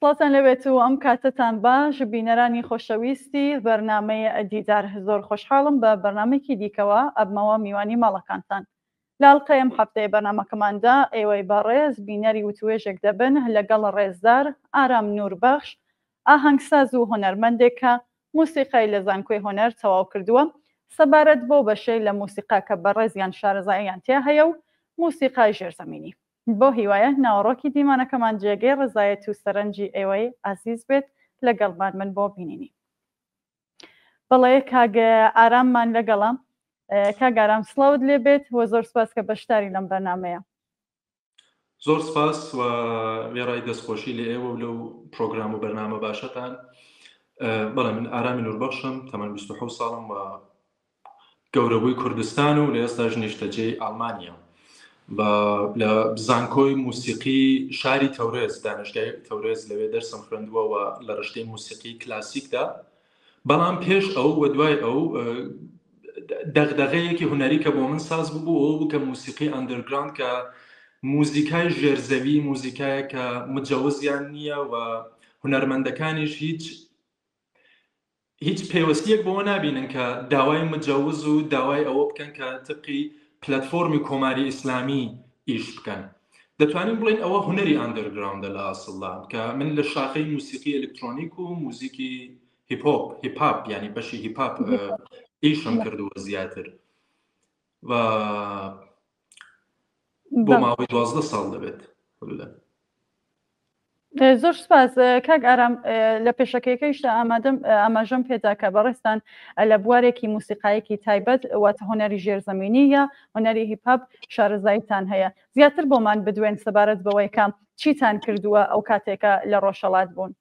سڵاتان لەبێت و ئەم کاتتان باش بینەرانی خۆشەویستی بەرنامەی دیدار زۆر خۆشحاڵم بە بەرنامێکی دیکەوە ئەبمەوە میوانی ماڵەکانتان لاڵقەیەم هەفتەیە بەرنامەکەماندا ئێوەی بەڕێز بینەری وتوێژێک دەبن لەگەڵ ڕێزدار ئارام نوربەخش ئاهەنگساز و هۆنەرمەندێکە موسیقای لە زانکۆی هۆنەر تەواو کردووە سەبارەت بۆ بەشەی لە موسیقا کە بەڕێزیان شارەزاییان تیا هەیە و موسیقای ژێرزەمینی بۆ هیوایە ناوەڕۆکی دیمانەکەمان جێگەی ڕزایەت و سەرنجی ئێوەی ئازیز بێت لەگەڵمان من بۆ بینینی بەڵێ کاگە ئاراممان لەگەڵە کاگارام سڵاوت لێ بێت وە زۆر سپاس کە بەشداری لەم بەرنامەیە زۆر سپاس و وێڕای دەستخۆشی لە ئێوە و لەو پرۆگرام و بەرنامە باشەتان بەڵێ من ئارامی نوربەخشم تەمەن 27 ساڵم و گەورەبووی کوردستان و لە ئێستاش نیشتەجێی ئەڵمانیا لە زانکۆی موسیقی شاری تەورێز دانشگای تەورێز لەوێ دەرسم خوێندووەوە لە ڕشتەی موسیقی کلاسیکدا بەڵام پێش ئەو و دوای ئەو دەغدەغەیەکی هونەری کە بۆ من ساز بوو ئەو بوو کە موسیقی ئەندەرگراوند کە موزیکای ژێرزەوی موزیکایە کە مجەوزیان نییە و هونەرمەندەکانیش هیچ پێوەستیەک بۆ نابینن کە داوای مجەوز و داوای ئەوە بکەن کە تقی پلەتفۆرمی کۆماری ئیسلامی ئیش بکەن دەتوانین بڵین ئەوە هونەری ئەندەرگراوندە لە ئاسڵدا کە من لە شاخەی موسیقی ئەلکترۆنیک و موزیکی هیپهۆپ یعنی بەشی هیپهۆپ ئیشم کردووە زیاتر و بۆ ماوەی 12 ساڵ دەبێت زۆر سپاس کاک ئارام لە پێشەکەیەکەیشدا ئاماژەم پێداکە بەڕێستان لە بوارێکی موسیقایەکی تایبەت واتە هۆنەری ژێرزەمینی یا هۆنەری هیپهۆپ شارەزاییتان هەیە زیاتر بۆمان بدوێن سەبارەت بەوەی کام چیتان کردووە ئەو کاتێکە لە ڕۆژهەڵات بوون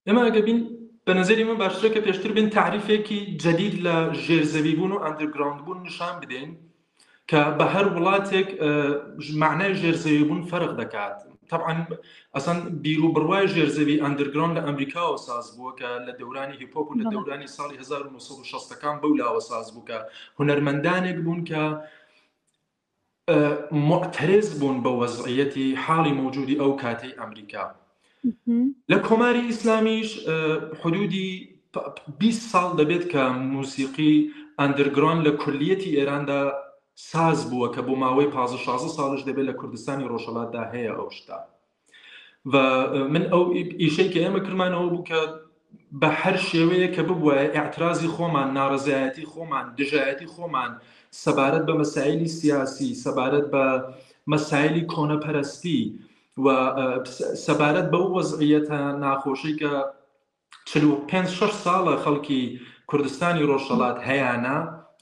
ئێمە ئەگە بین بە نظری من باشترە کە پێشتر بین تعریفێکی جدید لە ژێرزەوی بوون و ئەندەرگراوند بوون نیشان بدەین کە بە هەر وڵاتێک معنای ژێرزەوی بوون فەرق دەکات طبعا ئەسان بیر و بڕوای ژێرزەوی ئەندەرگراوند لە ئەمریکاوە ساز بووە کە لە دەورانی هیپهۆپ و لە دەورانی ساڵی 1960ەکان بەولاوە ساز بوو کە هونەرمەندانێک بوون کە معترض بوون بە وەزعیەتی حاڵی موجودی ئەو کاتەی ئەمریکا لە کۆماری ئیسلامیش حدودی 20 ساڵ دەبێت کە موسیقی ئەندەرگراوند لە کولیەتی ئێراندا ساز بووە کە بۆ ماوەی 15-16 ساڵش دەبێت لە کوردستانی ڕۆژهەڵاتدا هەیە ئەو شتا و من ئەو ئیشەی کە ئێمە کردمانەوە بوو کە بە هەر شێوەیە کە ببووە ئیعترازی خۆمان ناڕەزایەتی خۆمان دژایەتی خۆمان سەبارەت بە مەسائلی سیاسی سەبارەت بە مەسائلی کۆنەپەرستی و سەبارەت بەو وەزعیەتە ناخۆشی کە 45-6 ساڵە خەڵکی کوردستانی ڕۆژهەڵات هەیانە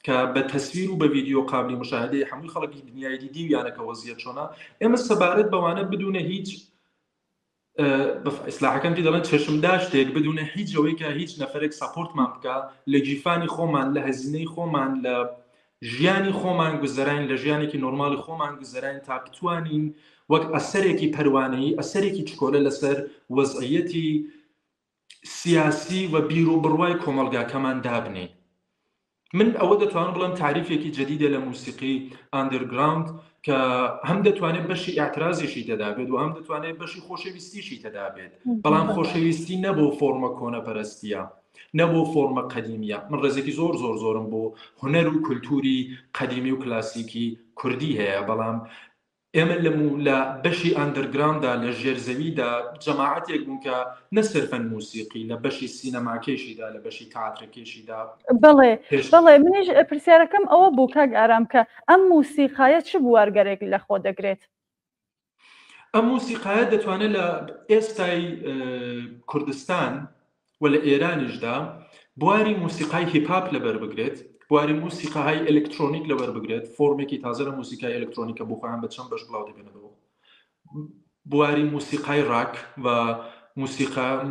کە بە تەسویر و بە ڤیدیۆ قابلی مشاهدەی هەمووی خەڵکی دنیای دیویانەکە وەزیەت چۆنە ئێمە سەبارەت بەوانە بدونە هیچ ئیسلاحەکەم پێ دەڵێن چێشمدا شتێک بدونە هیچ ئەوەی کە هیچ نەفرێک ساپۆرتمان بکە لە گیرفانی خۆمان لە هەزینەی خۆمان لە ژیانی خۆمان گوزەراین لە ژیانێکی نۆرمالی خۆمان گوزەراین تا بتوانین وەک ئەسەرێکی پەروانەیی ئەسەرێکی چکۆلە لەسەر وەزعیەتی سیاسی و بیر و بڕوای کۆمەڵگاکەمان دابنێ من ئەوە دەتوانم بڵم تعریفێکی جدیدە لە موسیقی ئەندەرگراوند کە هەم دەتوانێت بەشی ئاعترازیشی تێدابێت و هەم دەتوانێت بەشی خۆشەویستیشی تێدابێت بەڵام خۆشەویستی نەبوو فۆرمە کۆنەپەرستیە نەبوو فۆرمە قەدیمیە من ڕێزێکی زۆرم بۆ هونەر و کولتوری قەدیمی و کلاسیکی کوردی هەیە بەڵام ئێمە لە بەشی ئەندەرگراوندا لە ژێرزەویدا جەماعەتێک بوون کە نەسەرفەن موسیقی لە بەشی سینەماکێشیدا لە بەشی تەئاترەکێشیدا بەڵێ منیش پرسیارەکەم ئەوە بوو کاک ئارام کە ئەم موسیقایە چ بوارگەرێک لە خۆ دەگرێت ئەم موسیقایە دەتوانێت لە ئێستای کوردستان و لە ئێرانیشدا بواری موسیقای هیپهۆپ لەبەر بگرێت بواری موسیقای ئەلکترۆنیک لەبەر بگرێت فۆرمێکی تازە لە موسیقای ئەلکترۆنیکە بۆ خۆیان بە چەند بەش بڵاو دەبێنەوە بواری موسیقای ڕاک و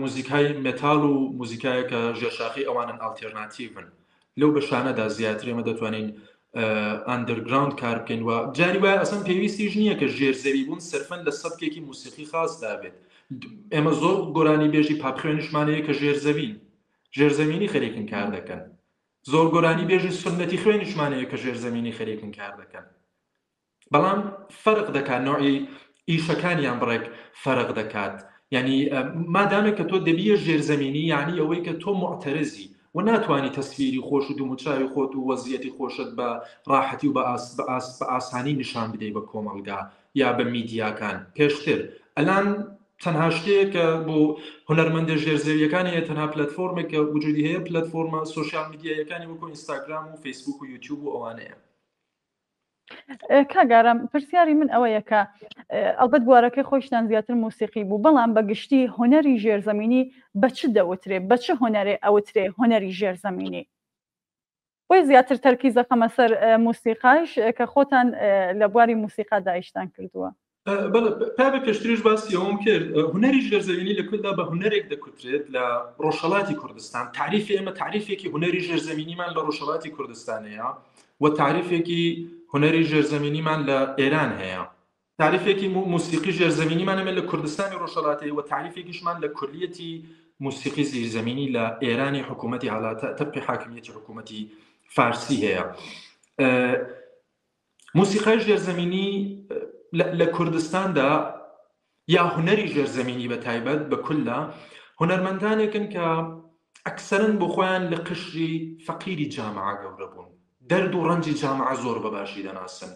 موزیکای مێتاڵ و موزیکایەکە ژێرشاخی ئەوانن ئالتێرناتیڤن لەو بەشانەدا زیاتر ئێمە دەتوانین ئەندەرگراوند کار بکەین و جاری وایە ئەسەن پێویستیش نییە کە ژێرزەوی بوون سەرفەن لە سەبکێکی موسیقی خاص دابێت ئێمە زۆر گۆرانی بێژی پاپخوێنیشمانەیە کە ژێرزەمینی خەریکن کار دەکەن زۆر گۆرانی بێژی سنەتی خوێنیشمانەیە کە ژێرزەمینی خەریکن کار دەکەن بەڵام فەرق دەکات نوعی ئیشەکانیان بڕێک فەرق دەکات یعنی مادامێک کە تۆ دەبیە ژێرزەمینی یعنی ئەوەی کە تۆ معتەرزی و ناتوانانی تەسویری خۆش و دوومچاوی خۆت و وەزیەتی خۆشت بە ڕاحەتی و بە ئاسانی نیشان بدەیت بە کۆمەڵگا یا بە میدیاکان پێشتر. ئەلان تەنها شتێک کە بۆ هونەرمەندە ژێرزەویەکانی هەیە تەنها پلەتفۆرمێک کە وجودی هەیە پلەتفۆرمە سۆشیال میدیایەکانی وەکو ئینستاگرام و فیسبوک و یوتیوب و ئەوانەیە. کاگارم پرسیاری من ئەوەیە کە ئەلبەت بوارەکەی خۆشتان زیاتر موسیقی بوو بەڵام بەگشتی هۆنەری ژێرزەمینی بە چ دەوترێ بە چه هۆنەرێ ئەوترێ هۆنەری ژێرزەمینی بۆی زیاتر تەرکیزە خەمە سەر موسیقاش کە خۆتان لە بواری موسیقا داعیشتان کردووە؟ پێ پێشتریش باسی ئەوم کرد هونەری ژێرزەمینی لە کورددا بە هونەرێک دەکوترێت لە ڕۆژهەڵاتی کوردستان. تعریفی ئێمە تعریفێکی هونەری ژێرزەمینیمان لە ڕۆژهەڵاتی کوردستانەیە و تعریفێکی هونەری ژێرزەمینیمان لە ئێران هەیە. تعریفێکی موسیقی ژێرزەمینیمان ئێمە لە کوردستانی ڕۆژهەڵاتی و تعریفێکیشمان لە کلیەتی موسیقی زیرزەمینی لە ئێرانی حکوومەتی هەڵاتە تەبقی حاکمیەتی حکوومەتی فارسی هەیە. موسیقای ژێرزەمینی لە کوردستاندا یا هونەری ژێرزەمینی بە تایبەت بە کولە هونەرمەندانێکن کە ئەکسەرن بۆ خۆیان لە قشری فەقیری جامعە گەورە بوون، دەرد و ڕەنجی جامعە زۆر بەباشی دەناسن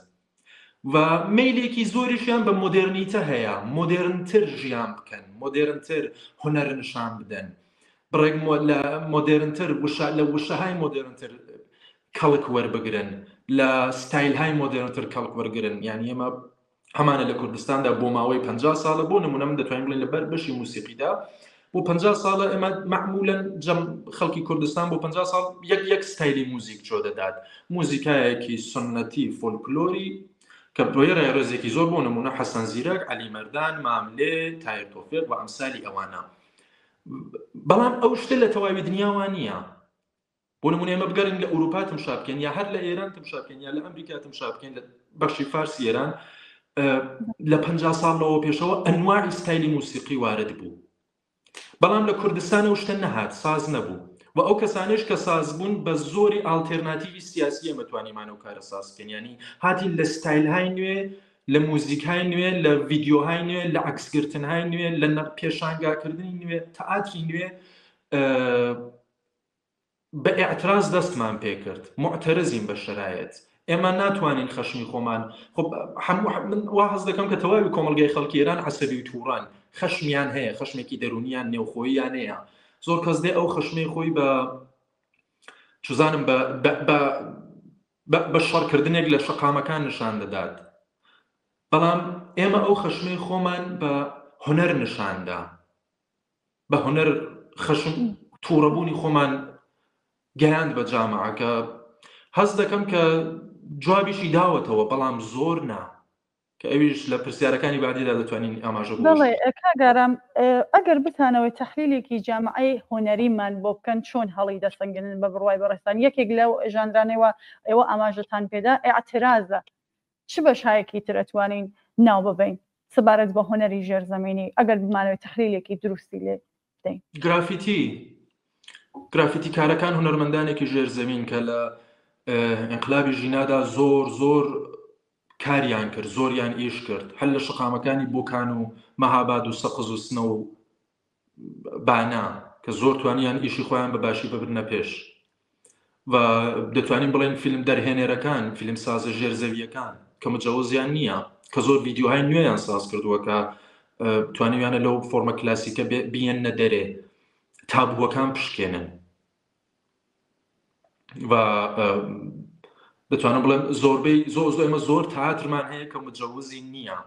و مەیلێکی زۆریشیان بە مۆدێرنیتە هەیە، مۆدێرنتر ژیان بکەن، مۆدێرنتر هونەر نیشان بدەن، بڕێک لە مۆدێرنتر لە وشەهای مۆدێرنتر کەڵک وەربگرن، لە ستایلهای مۆدێرنتر کەڵک وەرگرن. یعنی ئێمە هەمانە لە کوردستاندا بۆ ماوەی 50 ساڵە بۆ نمونە من دەتوانین بڵێن لەبەر بەشی موسیقیدا بۆ 50 ساڵە ئێمە معمولاً خەڵکی کوردستان بۆ 50 ساڵ یەک ستایلی موزیک جۆ دەدات، موزیکایەکی سنەتی فۆلکلۆری کە بۆیە ڕێڕێزێکی زۆر بۆ نمونە حەسەن زیرەک، عەلی مەردان، ماملێ، تایر تۆفیق و ئەمسالی ئەوانە. بەڵام ئەو شتە لە تەواوی دنیاوە نییە. بۆ نمونە ئێمە بگەڕین لە ئوروپا تمشا بکەین یا هەر لە ئێران تمشا بکەین یا لە ئەمریکا تمشا بکەین لە بەشی فارسی ئێران لە 50 ساڵەوە پێشەوە ئەنواعی ستایلی موسیقی وارد بوو. بەڵام لە کوردستان ئەو شتە نەهات، ساز نەبوو و ئەو کەسانش کە ساز بوون بە زۆری ئالتێرناتیوی سیاسی ئێمە توانیمانە و کارە ساز بکەین. یعنی هاتی لە ستایلهای نوێ، لە موزیکهای نوێ، لە ڤیدیۆهای نوێ، لە عەکسگرتنهای نوێ، لە پێشانگاکردنی نوێ، تەئاتری نوێ بە ئێعتراز دەستمان پێ کرد. معتەرزین بە شەرایەت. ئێمە ناتوانین خەشمی خۆمان من وا حەز دەکەم کە تەواوی کۆمەڵگەی خەڵکی ئێران عەسەبی و تووڕان خەشمیان هەیە، خەشمێکی دەرونیان نێوخۆییان هەیە. زۆر کەس دێ ئەو خەشمەی خۆی بە چوزانم بە شەڕکردنێک لە شەقامەکان نیشان دەدات. بەڵام ئێمە ئەو خەشمەی خۆمان بە هونەر نیشاندا، بە هونەر خەشم تووڕەبوونی خۆمان گەیاند بە جامعە کە هەز دەکەم کە جوابیشی داوەتەوە بەڵام زۆر نا کە ئەویش لە پرسیارەکانی بعدیدا دەتوانین ئاماژە بۆ. دەڵێ کاگارم ئەگەر بتانەوەی تەحلیلێکی جامعەی هۆنەریمان بۆ بکەن چۆن هەڵی دەسەنگێنن بە بڕوای بەڕێستان یەکێک لەو ژانرانەوە ئێوە ئاماژەتان پێدا ئێعترازە چ بەشایەکی تر ئەتوانین ناو ببین سەبارەت بە هۆنەری ژێرزەمینی ئەگەر بمانەوەی تەحلیلێکی دروستی لێ بدەین؟ گرافیتی کارەکان هونەرمەندانێکی ژێرزەمین کە لە ئینقلابی ژینادا زۆر کاریان کرد، زۆریان ئیش کرد، هەر لە شقامەکانی بۆکان و مەهاباد و سەقز و سنە و بانا کە زۆر توانیان ئیشی خۆیان بەباشی ببرنە پێش و دەتوانین بڵێن فیلم دەرهێنێرەکان، فیلم سازە ژێرزەویەکان کە مجەوزیان نییە کە زۆر ڤیدیۆهای نوێیان ساز کردووە کە توانیویانە لەو فۆرمە کلاسیکە بیەنە دەرێ تابووەکان پشکێنن و دەتوانم بڵێم زۆربەی ئێمە زۆر تەئاترمان هەیە کە مجەوزی نییە،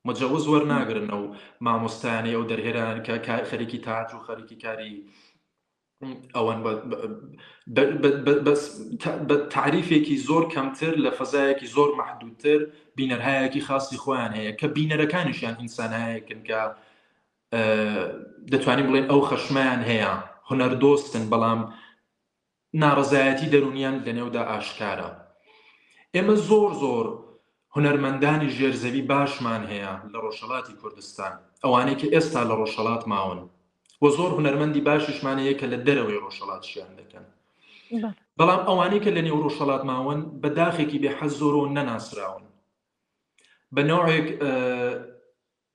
مجەوز وەرناگرن ئەو مامۆستایانی ئەو دەرهێران کە خەریکی تەئاتر و خەریکی کاری ئەوەن بە تعریفێکی زۆر کەمتر لە فەزایەکی زۆر مەحدودتر بینەرهایەکی خاصی خۆیان هەیە کە بینەرەکانیشیان ئینسانهایەکن کە دەتوانین بڵێن ئەو خەشمەیان هەیە، هونەر دۆستن بەڵام ناڕەزایەتی دەرونیان لەنێودا ئاشکارە. ئێمە زۆر هونەرمەندانی ژێرزەوی باشمان هەیە لە ڕۆژهەڵاتی کوردستان، ئەوانەی کە ئێستا لە ڕۆژهەڵات ماون و زۆر هونەرمەندی باشیشمان هەیە کە لە دەرەوەی ڕۆژهەڵاتیان دەکەن. بەڵام ئەوانەی کە لە نێو ڕۆژهەڵات ماون بەداخێکی بێحەز زۆرەوە نەناسراون، بە نوعێک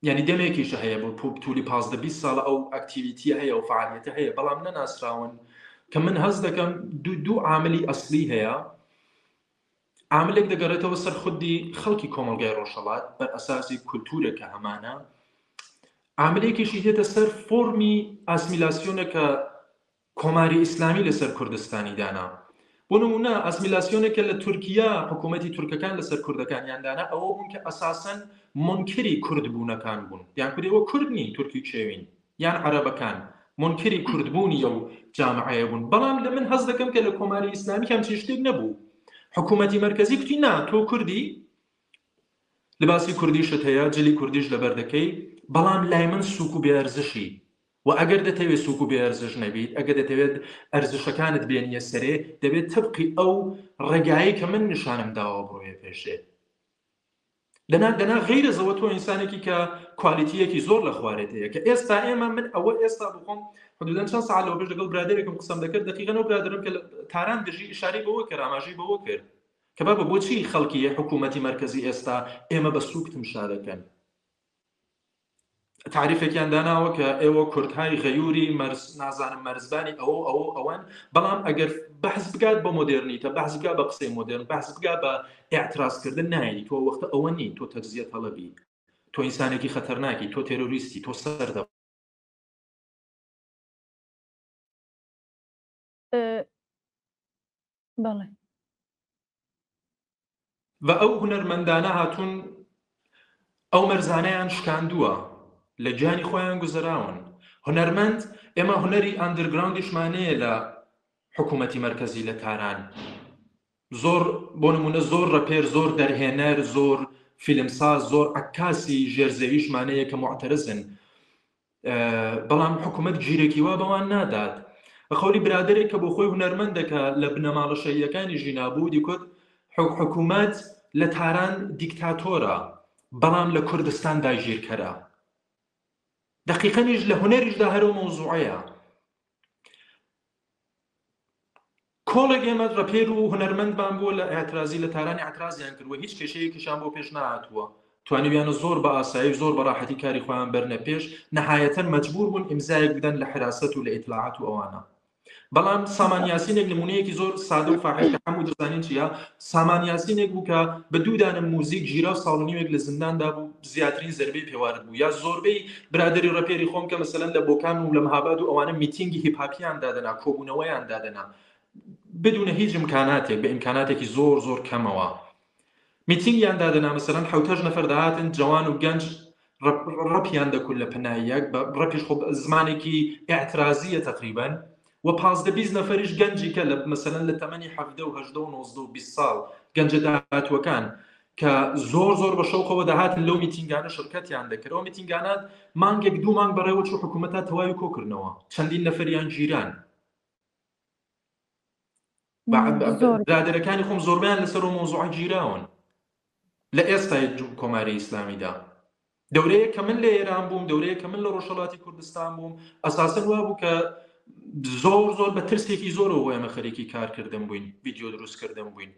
یعنی دەمێکیش هەیە بۆ تولی 15-20 ساڵ ئەو ئەکتیڤیتیە هەیە و فعالیتە هەیە بەڵام نەناسراون کە من هەز دەکەم دوو عاملی ئەسلی هەیە عاملێک دەگەڕێتەوە سەر خودی خەڵکی کۆمەڵگای ڕۆژهەڵات بەر ئەساسی کولتورێکە هەمانە عاملێکیشی هێتە سەر فۆرمی ئاسمیلاسیۆنە کە کۆماری ئیسلامی لەسەر کوردستانی دانا بۆ نمونە ئاسمیلاسیۆنێکە لە تورکیا حکوومەتی تورکەکان لەسەر کوردەکانیان دانا ئەوە بوون کە ئەساسەن منکری کوردبوونەکان بوون یان کوردەوە کوردنی تورکی چێوین یان عەرەبەکان منکری کوردبوونی ئەو جامعەیە بوون بەڵام لە من هەز دەکەم کە لە کۆماری ئیسلامی هەمچین شتێک نەبوو حکوومەتی مەرکەزی کوتی نا تۆ کوردی لباسی کوردیشت هەیە جلی کوردیش لەبەر دەکەی بەڵام لای من سووک و بێئەرزشی و ئەگەر دەتەوێت سووک و بێئەرزش نەبیت ئەگەر دەتەوێت ئەرزشەکانت بێنیە سەرێ دەبێت تبقی ئەو ڕێگایی کە من نیشانم داوە بڕۆیە پێشێ دەنا غیرەزەوە تۆ ئینسانێکی کە کوالیتیەکی زۆر لە خوارێت هەیە کە ئێستا ئێمە من ئەوە ئێستا بخۆم حدودەن چەند ساعت لەوە پێش لەگەڵ برادێکم قسەم دەکرد دقیقەنەوە برادرم کە تاران دژی ئیشارەی بەوە کرد ئاماژەی بەوە کرد کە بابە بۆچی خەڵکی حکوومەتی مەرکەزی ئێستا ئێمە بە سووک تمشا دەکەن تعریفێکیان داناوە کە ئێوە کوردهای غەیوری نازانم مەرزبانی ئەوان بەڵام ئەگەر بەحث بگات بە مۆدێرنیتە بەحث بگات بە قسەی مۆدێرن بەحث بگات بە ئێعترازکردن نایەنی تۆ وەختە ئەوە نی تۆ تەجزیە تەڵەبی تۆ ئینسانێکی خەتەرناکی تۆ تێرۆریستی تۆ سەردە بەڵێ و ئەو هونەرمەندانە هاتوون ئەو مەرزانەیان شکاندووە لە گیانی خۆیان گوزەراون هونەرمەند ئێمە هونەری ئاندرگراوندیشمانەیە لە حکوومەتی مەرکەزی لە تاران زۆر بۆ نمونە زۆر ڕەپێر زۆر دەرهێنەر زۆر فیلمساز زۆر عەکاسی ژێرزەویشمانەیە کە معتەرزن بەڵام حکوومەت گیرێکی وا بەوان نادات بەخەوری برادێک کە بۆ خۆی هونەرمەندەکە لە بنەماڵە شەیەکانی ژینابوو دیکوت حکوومەت لە تاران دیکتاتۆرە بەڵام لە کوردستان داگیرکەرە دقیقەنیش لە هونەریشدا هەرو مەوزوعەیە کۆڵێک ئێمە ڕەپێر و هونەرمەندمان بووە لە ئاعترازی لە تارانی ئاعترازیان کردووە هیچ کێشەیەکیشان بۆ پێش نهاتووە توانیویانە زۆر بە ئاسایی زۆر بە ڕاحەتی کاری خۆیان بەرنە پێش نەهایەتەن مەجبور بوون ئیمزایەک بدەن لە حراست و لە ئیطلاعات و ئەوانە بەڵام سامان یاسینێک نمونەیەکی زۆر سادە و فاحش کە هەموو دەزانین چیە سامان یاسینێک بوو کە بە دوو دانە موزیک ژیرا و ساڵ و نیوێک لە زینداندا بوو زیاترین زەربەی پێوارد بوو یا زۆربەی برادری ڕەپێری خۆم کە مەسەلەن لە بۆکان و لە مەهاباد و ئەوانە میتینگی هیپهاپیان دادەنا کۆبوونەوەیان دادەنا بدون هیچ امکاناتێک بە ئیمکاناتێکی زۆر زۆر کەمەوە میتینگیان دادەنا مەسەلەن 7 نەفەر داهاتن جوان و گەنج ڕەپیان دەکول لە پەنایەک بە ڕەپیش خۆ زمانێکی ئاعترازیە تقریباً و 15-20 نەفەریش گەنجی کە لە مەسەلەن لە تەمەنی 17 و 18 و 19 و 20 ساڵ گەنجە داهاتوەکان کە زۆر بە شەوقەوە داهاتن لەو میتینگانە شرکەتیان دەکرد ئەو میتینگانات مانگێک دوو مانگ بەڕێوە چوو حکوومەتە تەواوی کۆکردنەوە چەندین نەفەریان گیران برادەرەکانی خۆم زۆربیان لەسەر و مۆزوعە گیراون لە ئێستای کۆماری ئیسلامیدا دەورەیە کە من لە ئێران بووم دەورەیە کە من لە ڕۆژهەڵاتی کوردستان بووم ئەساسەن وا بوو کە زۆر بە ترسێکی زۆرەوە ئێمە خەریکی کارکردن بووین ڤیدیۆ دروستکردن بووین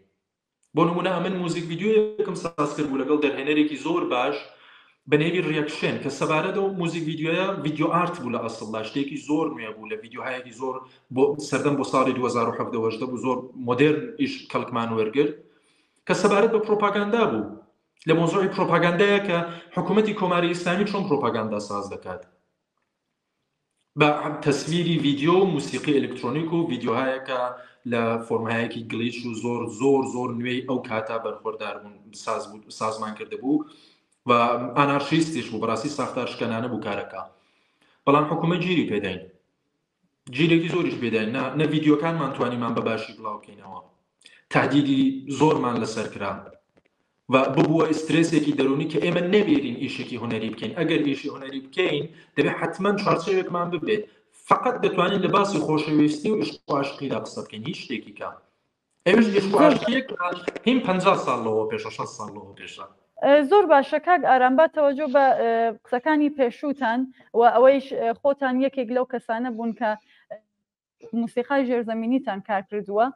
بۆ نمونە ئەمن موزیک ڤیدیۆیەکم ساز کرد بوو لەگەڵ دەرهێنەرێکی زۆر باش بە نێوی ڕیەکشن کە سەبارەت ئەو موزیک ڤیدیۆیە ڤیدیۆ ئارت بوو لە ئەسڵدا شتێکی زۆر نوێ بوو لە ڤیدیۆهایەکی زۆر بۆ سەردەم بۆ ساڵی 2017 بوو زۆر مۆدێرن ئیش کەڵکمان وەرگرت کە سەبارەت بە پرۆپاگاندا بوو لە مۆزوعی پرۆپاگاندایە کە حکوومەتی کۆماری ئیسلامی چۆن پرۆپاگاندا ساز دەکات بە تەسویری ڤیدیۆ و موسیقی ئەلکترۆنیک و ڤیدیۆهایەکە لە فۆرمایەکی گلیچ و زۆر نوێی ئەو کاتا بەرخۆردار بوون سازمان کرده بوو و ئانارشیستیش بوو بەڕاستی ساختار شکەنانە بوو کارەکە بەڵام حکوومەت گیری پێداین گیرێکی زۆریش پێداین نە ڤیدیۆکانمان توانیمان بە باشی بڵاوکەینەوە تهدیدی زۆرمان لەسەر کرا و ببووە ئسترێسێکی دەرونی کە ئێمە نەبێرین ئیشێکی هونەری بکەین ئەگەر ئیشی هونەری بکەین دەبێت حتمما چوارچێوێکمان ببێت فقط دەتوانین لە باسی خۆشەویستی و عشق و عاشقیدا قسە بکەین هیچ شتێکی کە ئێمەش عشق و عاشقیەک هیم 50 ساڵ لەوە پێشە 60 ساڵ لەوە پێشە زۆر باشە کاک ئارام با تەوەجۆ بە قسەکانی پێشووتان و ئەوەیش خۆتان یەکێک لەو کەسانە بوون کە موسیقای ژێرزەمینیتان کار کردووە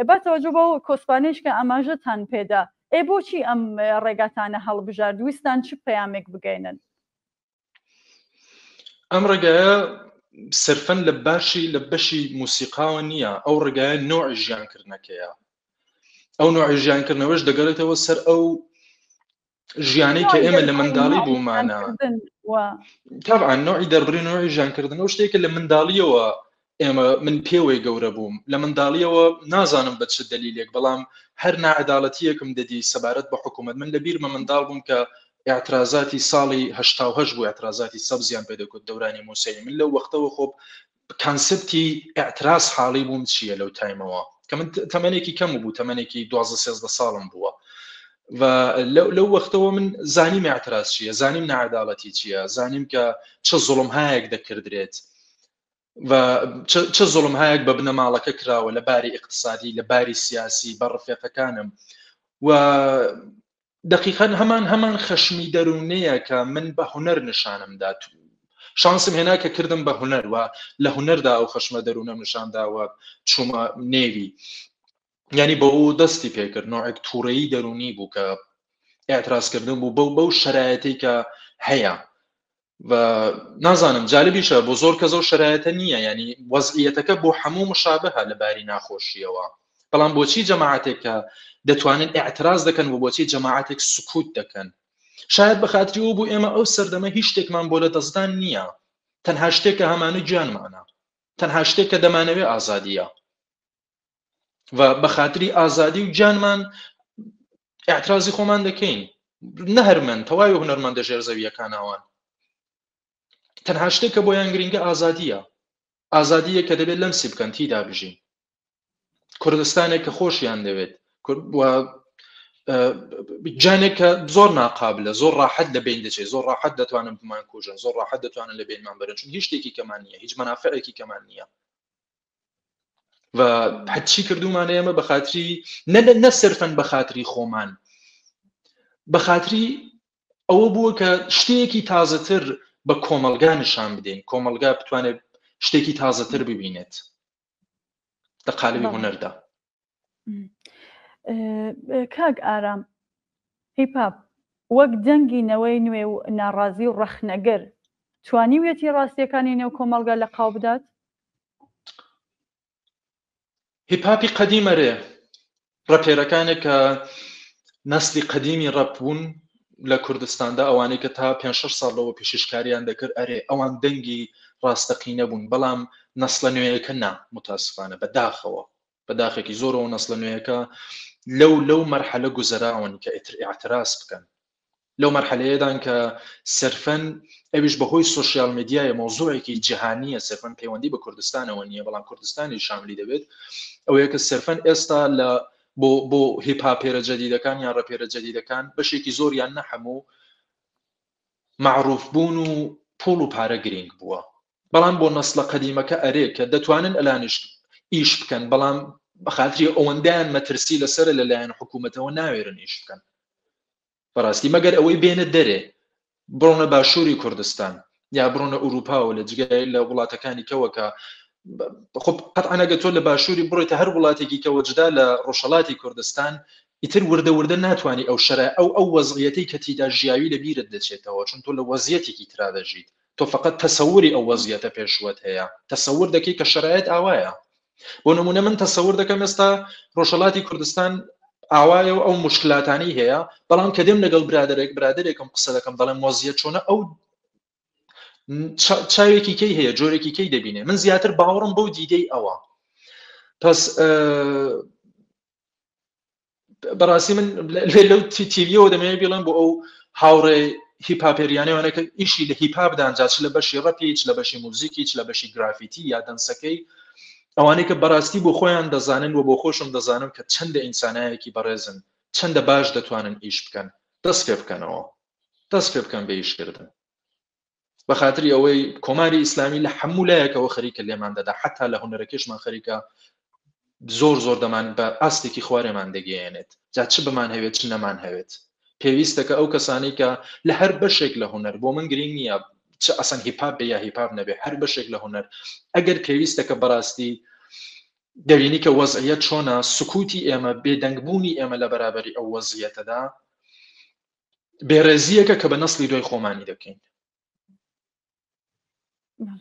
با تەوەجۆ بە کۆسپانێش کە ئاماژەتان پێدا بۆچی ئەم ڕێگاتانە هەڵبژارد ویستان چ پەیامێک بگەینن ئەم ڕێگایە سەرفەن لە بەشی موسیقاوە نییە، ئەو ڕێگایە نوعی ژیانکردنەکەیە. ئەو نوعی ژیانکردنەوەش دەگەڕێتەوە سەر ئەو ژیانەی کە ئێمە لە منداڵی بوومانە. طبعا نوعی دەربڕی نوعی ژیانکردن ئەو شتێکە لە منداڵیەوە ئێمە من پێوەی گەورە بووم، لە منداڵیەوە نازانم بە چ دەلیلێک، بەڵام هەر ناعەداڵەتیەکم دەدی سەبارەت بە حکوومەت. من لە بیرمە منداڵ بووم کە اعترازاتی ساڵی 88 بوو، اعترازاتی سەبزیان پێدەکوت دەورانی موسەی. من لەو وەختەوە خۆ کانسپتی اعتراز حاڵی بووم چییە لەو تایمەوە، کە من تەمەنێکی کەم بوو، تەمەنێکی 12-13 ساڵم بووە. و لەو وەختەوە من زانیم اعتراز چییە، زانیم نەعەداڵەتی چییە، زانیم کە چه زوڵمهایەک دەکردرێت و چه زوڵمهایەک بە بنەماڵەکە کراوە لە باری اقتصادی، لە باری سیاسی، بە ڕفێقەکانم. و دقیقاً هەمان خەشمی دەرونەیە کە من بە هونەر نیشانم دات. شانسم هێنا کە کردم بە هونەر و لە هونەردا ئەو خەشمە دەرونەم نیشانداوە چوومە نێوی. یعنی بە ئەو دەستی پێکرد، نوعێک تووڕەیی دەرونی بوو کە اعترازکردن بوو بەو شرایەتی کە هەیە. و نازانم جالبیشە بۆ زۆر کەس ئەو شرایەتە نییە، ینی وەزعیەتەکە بۆ هەموو مشابهە لەباری ناخۆشیەوە. بەڵام بۆچی جەماعەتێک کە دەتوانن اعتراز دەکەن و بۆچی جەماعەتێک سکوت دەکەن؟ شاید بە خاتری ئەو بوو ئێمە ئەو سەردەمە هیچ شتێکمان بۆ لە دەستدان نییە، تەنها شتێکە هەمانە گیانمانە، تەنها شتێک کە دەمانەوێ ئازادیە. و بە خاتری ئازادی و گیانمان اعترازی خۆمان دەکەین، نە هەر من، تەواوی هونەرمەندە ژێرزەویەکانەوان. تەنها شتێکە بۆیان گرنگە ئازادیە، ئازادیە کە دەبێت لەمسی بکەن تیدا بژین. کوردستانێک کە خۆشیان دەوێت، جانێک کە زۆر ناقابلە، زۆر ڕاحەت لە بین دەچێت، زۆر ڕاحەت دەتوانن بمان کوژن، زۆر ڕاحەت دەتوانن لە بینمان بەرن، چون هیچ شتێکی کەمان نییە، هیچ مەنافعێکی کەمان نییە. و حەچی کردومانە ئێمە بە خاتری نە سەرفەن بە خاتری خۆمان، بە خاتری ئەوە بووە کە شتێکی تازەتر بە کۆمەلگا نیشان بدەین، کۆمەلگا بتوانێت شتێکی تازەتر ببینێت لە قالبی هونەردا. کاک ئارام، هیپاپ وەک جەنگینەوەی نوێ و ناڕازی و ڕەخنەگەر توانیوێتی ڕاستیەکانی نێو کۆمەلگا لە قاو بدات؟ هیپاپی قەدیمەرێ ڕەپێرەکانێک کە نەسلی قەدیمی ڕەپ بوون لە کوردستاندا، ئەوانەی کە تا 5-6 ساڵ لەوە پێششکاریان دەکرد، ئەرێ ئەوان دەنگی ڕاستەقینە بوون. بەڵام نەسلە نوێیەکە نا، متاسفانە بەداخەوە، بەداخێکی زۆرەوە نەسلە نوێیەکە لەو مەرحەلە گوزەراون کە اعتراز بکەن. لەو مەرحەلەیەدان کە سەرفەن ئەویش بەهۆی سوشیال میدیایە مۆزوعێکی جیهانیە، سەرفەن پەیوەندی بە کوردستانەوە نییە، بەڵام کوردستانی شاملی دەبێت. ئەوەیە کە سەرفەن ئێستا لە بۆ هیپاپێرە جەدیدەکان یان ڕەپێرە جەدیدەکان بەشێکی زۆریان نە هەموو معروف بوون و پوڵ و پارە گرنگ بووە. بەڵام بۆ نەسلە قەدیمەکە ئەرێ کە دەتوانن ئەلانش ئیش بکەن، بەڵام بە خاتری ئەوەندەیان مەترسی لەسەر لەلایەن حکوومەتەوە ناوێرن ئیش بکەن. بەڕاستی مەگەر ئەوەی بێنە دەرێ، بڕۆنە باشووری کوردستان یا بڕۆنە ئوروپاوە لە جگای لە وڵاتەکانی کەوە کە خب قەتعا ئەگە تۆ لە باشووری بڕۆیتە هەر وڵاتێکی کەوە جدا لە ڕۆژهەڵاتی کوردستان، ئیتر وردە ناتوانانی ئەو شەرە ئەو وەزعیەتی کە تیدا ژیاوی لە بیرت دەچێتەوە، چون تۆ لە وەزیەتێکی ترا دەژیت. تۆ فقط تەسەوری ئەو وەزیەتە پێشوەت هەیە، تەسەور دەکەی کە شرایەت ئاوایە. بۆ نمونە من تەسەور دەکەم ئێستا ڕۆژهەڵاتی کوردستان ئاوایە و ئەو مشکلاتانی هەیە، بەڵام کە دێم لەگەڵ برادێکم قسە دەکەم دەڵێم وەزیەت چۆنە، ئەو چاوێکی کەی هەیە، جۆرێکی کەی دەبینێ. من زیاتر باوەڕم بەو دیدەی ئەوە. پس بەڕاستی من لەو تیڤیەوە دەمەوێت بڵێم بۆ ئەو هاوڕێ هیپاپێریانەوەنەکە ئیشی لە هیپاپدانجا، چ لە بەشی ڕەپی، چ لە بەشی موزیکی، چ لە بەشی گرافیتی یا دەنسەکەی، ئەوانەی کە بەڕاستی بۆ خۆیان دەزانن و بۆ خۆشم دەزانم کە چەندە ئینسانایەکی بەڕێزن، چەندە باش دەتوانن ئیش بکەن، دەست پێ بکەنەوە، دەست پێ بکەن بە ئیشکردن. بە خاتری ئەوەی کۆماری ئیسلامی لە هەموو لایەکەوە خەریکە لێمان دەدا، حتا لە هونەرەکەشمان خەریکە، زۆر دەمان بە ئاستێکی خوارێمان دەگەیەنێت، جا چ بمان هەوێت چ نەمان هەوێت. پێویستەکە ئەو کەسانی کە لە هەر بەشێک لە هونەر، بۆ من گرنگ نییە چ ئەسەن هیپاپ بێ یا هیپاپ نەبێ، هەر بەشێک لە هونەر ئەگەر پێویستەکە بەڕاستی دەبینی کە وەزعیەت چۆنە، سکوتی ئێمە، بێدەنگبوونی ئێمە لە بەرابەری ئەو وەزعیەتەدا بێڕێزیەکە کە بە نەسلی دوای خۆمانی دەکەین.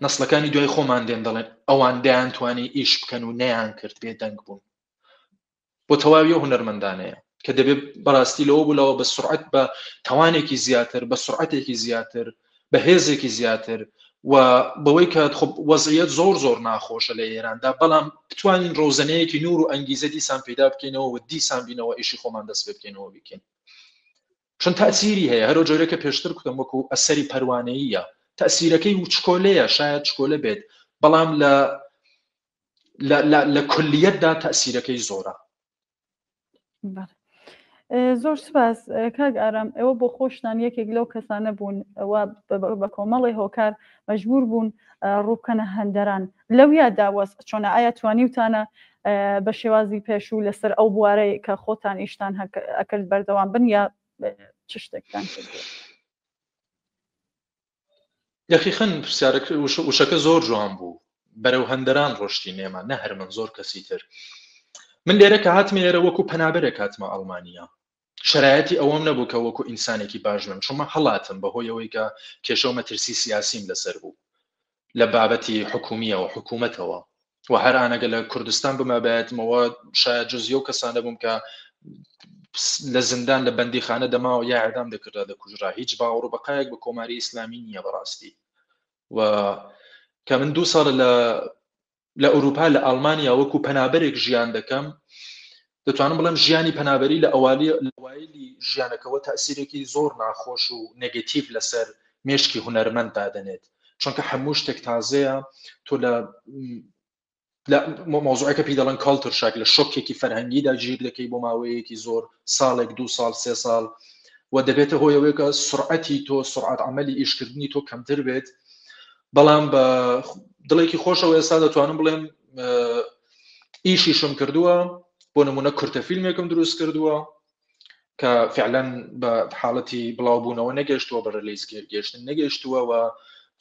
نسلەکانی دوای خۆمان دێن دەڵێن ئەوان دەیانتوانی ئیش بکەن و نەیان کرد بێدەنگ بوون بۆ تەواوی خونەرمەندانەیە کە دەبێت بەڕاستی لەوە بوولەوە بە سرعەت بە تەوانێکی زیاتر بە سرعەتێکی زیاتر بە هێزێکی زیاتر و بەوەی کە وەزعیەت زۆر ناخۆشە لە ئێراندا بەڵام بتوانین ڕۆزنەیەکی نور و ئەنگیزە دیسان پەیدا بکەینەوە و دیسان بینەوە ئیشی خۆمان دەست پێ بکەینەوە بکەین چون تاثیری هەیە هەرۆ جۆرەکە پێشتر کوتم وەکو ئەسەری پەروانەییە تاثیرەکەی چکۆلەیە شاید چکۆلە بێت بەڵام لە کلیەتدا تاثیرەکەی زۆرە. زۆر سپاس کاک ئارام ئێوە بۆ خۆشتان یەکێک لەو کەسانە بوون ئەوە بە کۆمەڵی هۆکار مەجبور بوون ڕووبکەنە هەندەران لەو یاداوەست چۆنە ئایا توانیوتانە بە شێوازی پێشوو لەسەر ئەو بوارەی کە خۆتان ئیشتان ئەکرد بەردەوام بن یا چ شتێکتان کرد؟ یەخیخەن وشەکە زۆر جوان بوو بەرەو هەندەران ڕۆشتی نێمە نە هەر من زۆر کەسی تر من لێرە کە هاتمە ئێرە وەکو پەنابەرێک هاتمە ئەڵمانیا شرایەتی ئەوەم نەبوو کە وەکو ئینسانێکی باش بم چونمە هەڵاتم بەهۆی ئەوەی کە کێشە مەترسی سیاسیم لەسەر بوو لە بابەتی حکومیەوە حکوومەتەوە و هەر ئانەگە لە کوردستان بمەبێتمەوە شاید جزئیە و کەسانە بووم کە لە زندان لە بەندیخانە دەماوە یا ئەعدام دەکرا دەکوژرا هیچ باوەڕ و بەقایەک بە کۆماری ئیسلامی نییە بەڕاستی و کە من 2 ساڵ لە ئەوروپا لە ئەڵمانیا وەکو پەنابەرێک ژیان دەکەم دەتوانم بڵێم ژیانی پەنابەری لە ئەوایلی ژیانەکەەوە تەئسیرێکی زۆر ناخۆش و نێگەتیڤ لەسەر مێشکی هونەرمەند دادەنێت چونکە هەموو شتێک تازەیە تۆ لە مۆزوعەکە پێی دەڵێن کاڵتر شاک لە شۆکێکی فەرهەنگیدا گیر دەکەی بۆ ماوەیەکی زۆر ساڵێک 2 ساڵ 3 ساڵ و دەبێتە هۆی ئەوەیە کە سرعەتی تۆ سرعەت عملی ئیشکردنی تۆ کەمتر بێت بەڵام بە دڵێکی خۆشەوە ئێستا دەتوانم بڵێم ئیشیشم کردووە بۆ نمونە کورتە فیلمێکم دروست کردووە کە فعلا بە حاڵەتی بڵاوبوونەوە نەگەشتووە بە ڕێلیز گەشتن نەگەشتووە و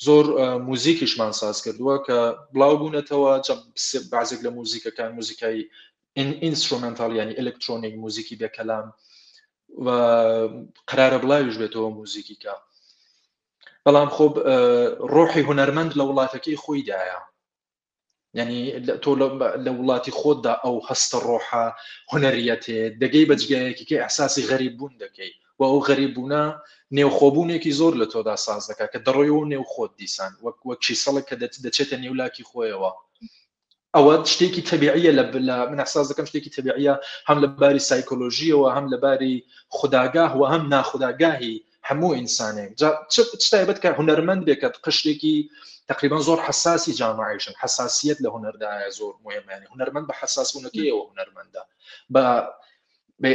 زۆر موزیکیشمان ساز کردووە کە بڵاو بوونەتەوە بەعزێک لە موزیکەکان موزیکای ئینسترومنتال ینی ئەلکترۆنیک موزیکی بێکەلام و قرارە بڵاویش بێتەوە موزیکیکە بەڵام خۆب ڕۆحی هونەرمەند لە وڵاتەکەی خۆیدایە یعنی تۆ لە وڵاتی خۆتدا ئەو هەستە ڕۆحە هونەریەتێ دەگەی بەجگایەکی کە ئەحساسی غەریب بوون دەکەی و ئەو غەریب بوونە نێوخۆبوونێکی زۆر لە تۆدا ساز دەکات کە دەڕۆیەوە نێو خۆت دیسان وەک چیسەڵێک کە دەچێتە نێولاکی خۆیەوە ئەوە شتێکی تەبیعیە من ئەحساس دەکەم شتێکی تەبیعیە هەم لە باری سایکۆلۆژیەوە هەم لە باری خوداگاه و هەم ناخوداگاهی هەموو ئینسانێک تایبەت کە هونەرمەند بێکات قشتێکی تقریبا زۆر حساسی جامعیشن حساسیت لە هونەردایە زۆر مهمه هونەرمەند بە حساس بوونەکەیەوە هونەرمەندە بە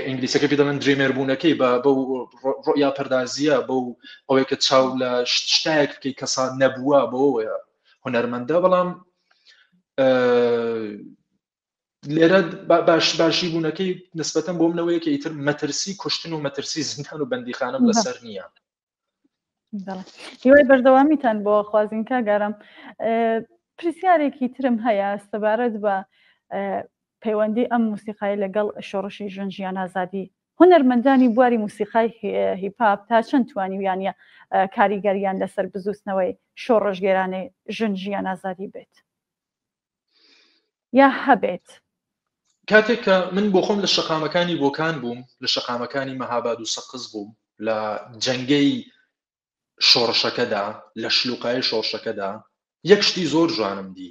ئینگلیسەکە پێ دەڵێن درێمێر بوونەکەی بە ڕۆیا پەردازیە بەو ئەوەی کە چاو لە شتایەک بکەی کەسا نەبووە بەوەیە هونەرمەندە بەڵام لێرە باشی بوونەکەی نسبەتەن بۆ منەوەیە کە ئیتر مەترسی کوشتن و مەترسی زیندان و بەندیخانەم لەسەر نییە هیوای بەردەوامیتان بۆ خوازینکە گەرم پرسیارێکی ترم هەیە سەبارەت بە پەیوەندی ئەم موسیقای لەگەڵ شۆڕشی ژن ژیان ئازادی هونەرمەندانی بواری موسیقای هیپاپ تا چەند توانیویانە کاریگەریان لەسەر بزوستنەوەی شۆڕژگێرانەی ژن ژیان ئازادی بێت یا هەبێت کاتێک کە من بۆ خۆم لە شەقامەکانی بۆکان بووم لە شەقامەکانی مەهاباد و سەقز بووم لە جەنگەی شۆڕشەکەدا لە شلوقای شۆڕشەکەدا یەک شتی زۆر جوانم دی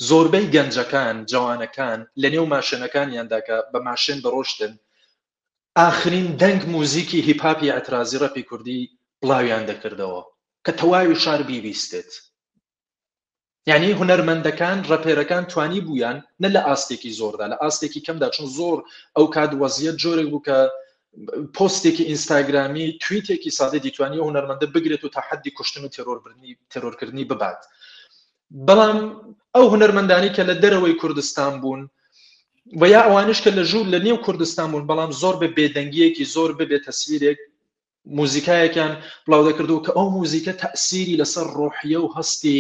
زۆربەی گەنجەکان جوانەکان لە نێو ماشێنەکانیاندا کە بە ماشێن بەڕۆشتن ئاخرین دەنگ موزیکی هیپاپی ئەترازی ڕەپی کوردی بڵاویان دەکردەوە کە تەواوی شار بیبیستێت یعنی هونەرمەندەکان ڕەپێرەکان توانی بوویان نە لە ئاستێکی زۆردا لە ئاستێکی کەمدا چون زۆر ئەو کات وەزیەت جۆرێک بوو کە پۆستێکی ئینستاگرامی تویتێکی سادە دیتوانی هونەرمەندە بگرێت و تا حدی کوشتن و تێرۆرکردنی ببات بەڵام ئەو هونەرمەندانی کە لە دەرەوەی کوردستان بوون و یا ئەوانش کە لە ژوور لە نێو کوردستان بوون بەڵام زۆر بە بێدەنگیەکی زۆر ببێت تەسویرێک موزیکایەکیان بڵاو دەکردو کە ئەو موزیکە تەئسیری لەسەر ڕۆحیە و هەستی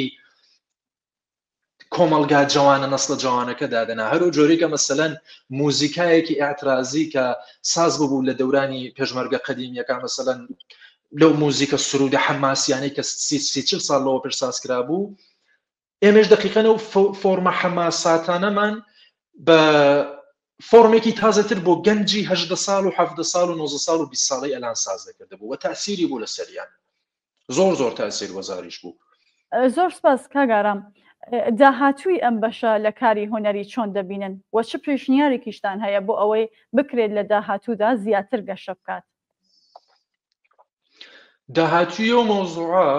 کۆمەلگا جوانە نەسڵە جوانەکە دادەنا هەرو جۆرێکە مەسەلەن موزیکایەکی ئاعترازی کە ساز ببوو لە دەورانی پێشمەرگە قەدیمیەکان مەسەلەن لەو موزیکە سرودە حەماسیانەی کە 30 ساڵ لەوە پێش سازکرا بوو ئێمەش دقیقەن و فۆرمە حەماساتانەمان بە فۆرمێکی تازەتر بۆ گەنجی 18 ساڵ و 17 ساڵ و 19 ساڵ و 20 ساڵی ئەلان ساز دەکردبوو و تەسیری بوو لە سەریان زۆر تەسیر وەزاریش بوو. زۆر سپاس کاگارام. داهاتووی ئەم بەشە لە کاری هۆنەری چۆن دەبینن و چ پێشنیارێکیشتان هەیە بۆ ئەوەی بکرێت لە داهاتوودا زیاتر گەشە بکات؟ داهاتووی و مۆزوعە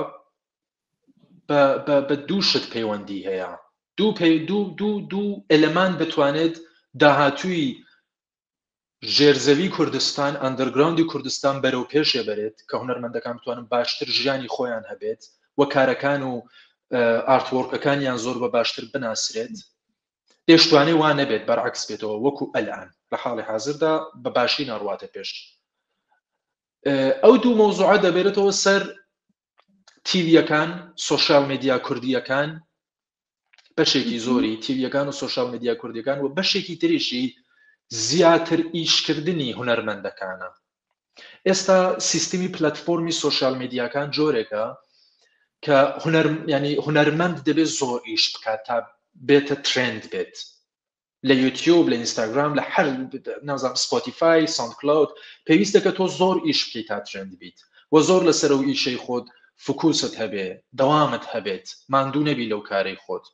بە دوو شت پەیوەندی هەیە، دوو ئەلەمان بتوانێت داهاتووی ژێرزەوی کوردستان ئەندەرگراوندی کوردستان بەرەو پێشێ بەرێت کە هونەرمەندەکان بتوانن باشتر ژیانی خۆیان هەبێت و کارەکان و ئارتوۆرکەکانیان زۆر بە باشتر بناسرێت. پێشتوانێ وان نەبێت بەرعکس بێتەوە وەکو ئەلان لە حاڵی حاضردا بە باشی ناڕواتە پێش. ئەو دوو مۆزوعە دەبێتەوە سەر تیڤیەکان، سۆشیال میدیا کوردیەکان، بەشێکی زۆری تیڤیەکان و سۆشیال میدیا کوردیەکان و بەشێکی تریشی زیاتر ئیشکردنی هونەرمەندەکانە. ئێستا سیستمی پلەتفۆرمی سۆشیال میدیاکان جۆرێکە کە هونەرمەند دەبێت زۆر ئیش بکات تا بێتە ترند بێت لە یوتیوب، لە ئینستاگرام، لە هەر نازانم سپۆتیفای، ساوند کلاود، پێویستە کە تۆ زۆر ئیش بکەیت تا ترند بیت و زۆر لەسەر و ئیشەی خۆت فکوست هەبێ، دەوامت هەبێت، ماندوو نەبی لەو کارەی خۆت.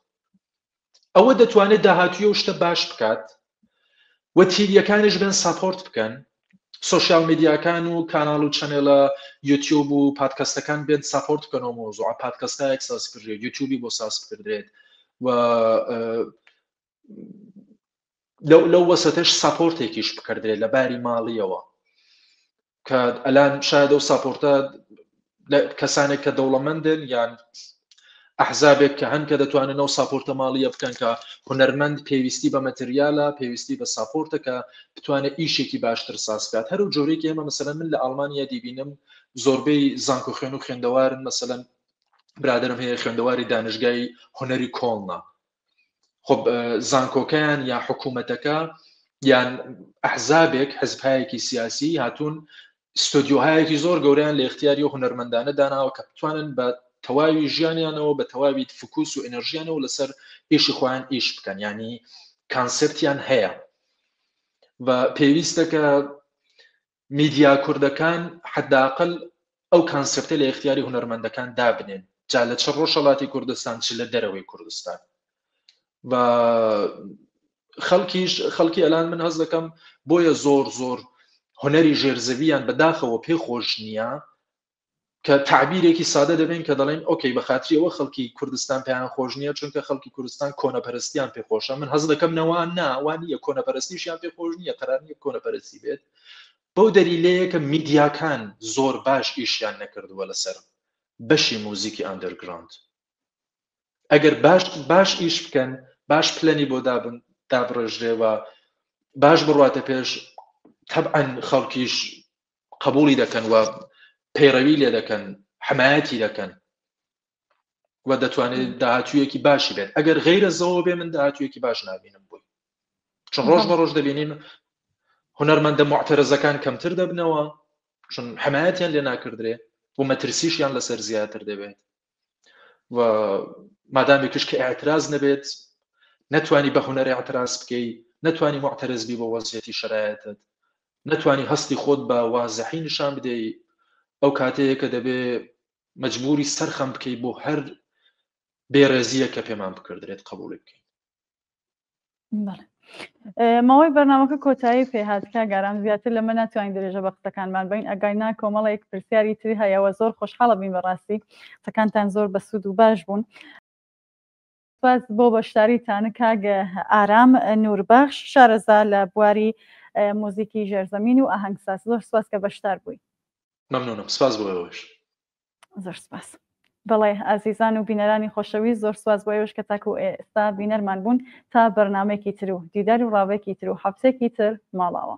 ئەوە دەتوانێت داهاتووی و شتە باش بکات و تیڤیەکانیش بێن ساپۆرت بکەن، سۆشیال میدیاکان و کاناڵ و چەنێڵە یوتیوب و پادکەستەکان بێن ساپۆرت بکەنەوە مۆزوعە پادکەستایەک ساز کردرێت، یوتیوبی بۆ ساز بکردرێت و لەو وەسەتەش ساپۆرتێکیش بکردرێت لە باری ماڵیەوە کە ئەلان شاید ئەو ساپۆرتە کەسانێک کە دەوڵەمەندن یان ئەحزابێک کە هەن کە دەتوانن ئەو ساپۆرتە ماڵیە بکەن کە هونەرمەند پێویستی بە مەتریالە، پێویستی بە ساپۆرتە کە بتوانێت ئیشێکی باشتر ساز بکات. هەر و جۆرێکی ئێمە مەسەلەن من لە ئەڵمانیا دیبینم زۆربەی زانکۆ خوێن و خوێندەوارن، مەسەلەن برادرم هەیە خوێندەواری دانشگای هونەری کۆڵنا، خب زانکۆکەیان یا حکوومەتەکە یان ئەحزابێک حزبایەکی سیاسی هاتوون ستۆدیۆهایەکی زۆر گەورەیان لە اختیاری و هونەرمەندانە داناوە کە بتوانن بە تەواوی ژیانیانەوە بە تەواوی فکوس و ئێنەرژیانەوە لەسەر ئیشی خۆیان ئیش بکەن، ینی کانسپتیان هەیە و پێویستە کە میدیا کوردەکان حداقل ئەو کانسپتە لە اختیاری هونەرمەندەکان دابنێن، جا لە چ ڕۆژهەڵاتی کوردستان چ لە دەرەوەی کوردستان. و خەڵکی ئەلان من هەز دەکەم بۆیە زۆر هونەری ژێرزەویان بەداخەوە پێخۆش نییە کە تعبیرێکی سادە دەبێن کە دەڵێن ئۆکەی بە خاتری ئەوە خەڵکی کوردستان پێیان خۆش نییە چونکە خەڵکی کوردستان کۆنەپەرستیان پێخۆشە. من هەز دەکەم نەوان ناوانیە کۆنەپەرستیشیان پێخۆش نییە، قەرار نییە کۆنەپەرستی بێت. بەو دەلیلەیە کە میدیاکان زۆر باش ئیشیان نەکردووە لەسەر بەشی موزیکی ئەندەرگراوند. ئەگەر باش ئیش بکەن، باش پلەنی بۆ دابڕێژرێەوە، باش بڕواتە پێش، طبعاً خەڵکیش قبولی دەکەن و پەیڕەوی لێ دەکەن، حمایەتی دەکەن و دەتوانێت داهاتوویەکی باشی بێت. ئەگەر غەیرە زەوە بێ من داهاتوویەکی باش نابینم بووی، چون ڕۆژ بە ڕۆژ دەبینین هونەرمەندە معتەرزەکان کەمتر دەبنەوە چون حمایەتیان لێ ناکردرێ و مەترسیشیان لەسەر زیاتر دەبێت و مادامێکش کە ئاعتراز نەبێت نەتوانی بە هونەر ئاعتراز بکەی، نەتوانی معتەرزبی بە وەزعیەتی شەرایەتت، نەتوانی هەستی خۆت بە وازەحی نیشان بدەی، ئەو کاتەیە کە دەبێ مەجبوری سەرخەم بکەی بۆ هەر بێڕێزیە کە پێمان بکردرێت قبوڵی بکەین. ماوەی بەرنامەکە کۆتایی پێهات کاگارام، زیاتر لەمە ناتوانین درێژە بە قسەکانمان بین. ئەگاینا کۆمەڵێک پرسیاری تری هەیەوە زۆر خۆشحاڵە بین بەڕاستی قسەکانتان زۆر بەسوود و باش بوون. سپاس بۆ بەشداریتان کاگە ئارام نوربەخش شارەزا لە بواری موزیکی ژێرزەمین و ئاهەنگساز. زۆر سپاس کە بەشدار بووی. مەمنونم، سپاس بۆ ئێوەش. زۆر سپاس. بەڵێ ئازیزان و بینەرانی خۆشەویست، زۆر سپاس بۆ ئێوەش کە تاکو ئێستا بینەرمان بوون تا بەرنامەیەکی تر و دیدار و ڕاوێکی تر و هەفتەیەکی تر ماڵاوە.